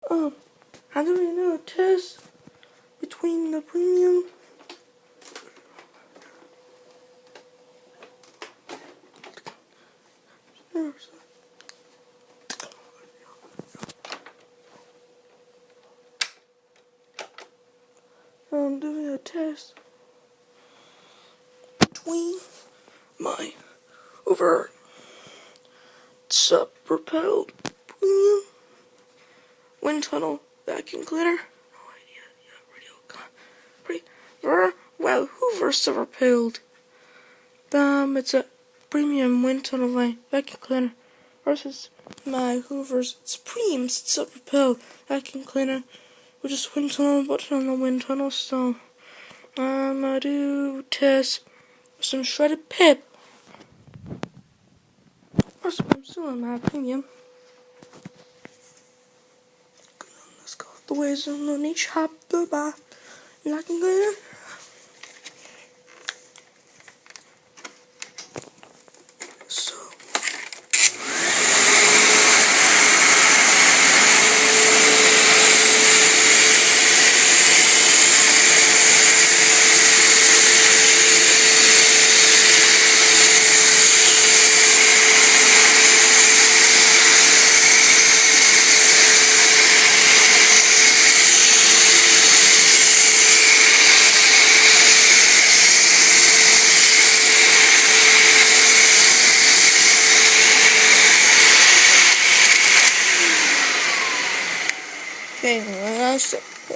I'm doing another test between the premium I'm doing a test between my Hoover sub-propelled premium Windtunnel vacuum cleaner. Well, Hoover sub-propelled. It's a premium Windtunnel vacuum cleaner versus my Hoover's Supreme sub-propelled vacuum cleaner, which is Windtunnel, but on the Windtunnel. So I'm gonna do test with some shredded pip. First, I'm still in my premium. Let's go the ways on the niche hop the bar. Vacuum cleaner. So. Okay, let's go.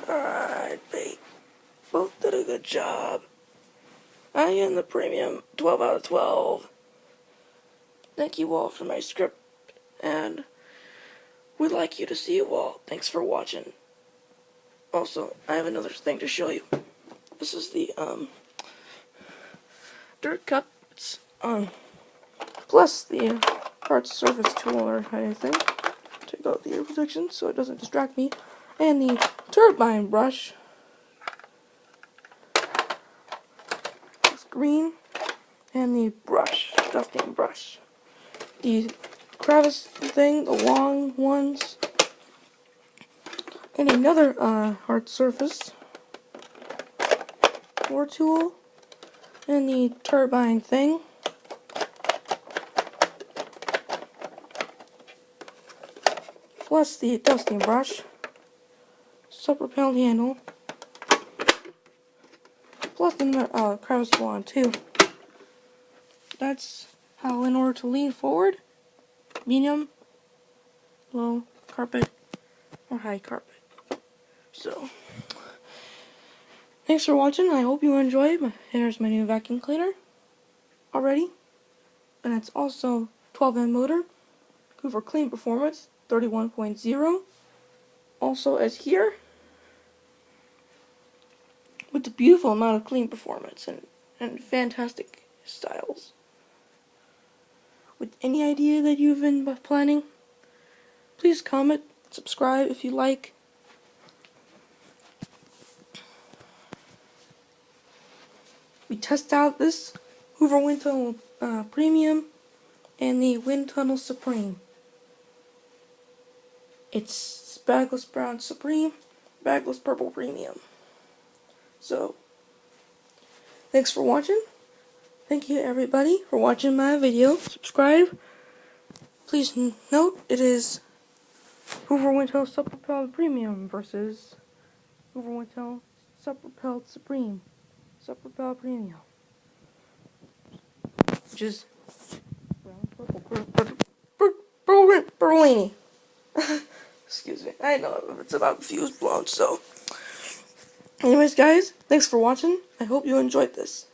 Alright, they both did a good job. I am the premium 12 out of 12. Thank you all for my script, and we'd like you to see you all. Thanks for watching. Also, I have another thing to show you. This is the dirt cup. It's plus the hard surface tool or anything. Take out the ear protection so it doesn't distract me. And the turbine brush. It's green. And the brush, dusting brush. The crevice thing, the long ones. And another hard surface core tool. And the turbine thing. Plus the dusting brush. Sub-propelled handle. Plus the crevice wand too. That's how, in order to lean forward, medium, low carpet, or high carpet. So, thanks for watching. I hope you enjoyed. Here's my new vacuum cleaner already. And it's also 12M motor, Hoover Clean Performance 31.0. Also as here, with a beautiful amount of clean performance and fantastic styles. With any idea that you've been planning, please comment, subscribe if you like. We test out this Hoover Windtunnel Premium and the Windtunnel Supreme. It's bagless brown Supreme, bagless purple Premium. So, thanks for watching. Thank you everybody for watching my video. Subscribe. Please note it is Hoover Windtunnel Sub-Propelled Premium versus Hoover Windtunnel Sub-Propelled Supreme. Sub-Propelled Premium. Which is brown, purple, purple, excuse me. I know it's about fuse blown, so. Anyways, guys, thanks for watching. I hope you enjoyed this.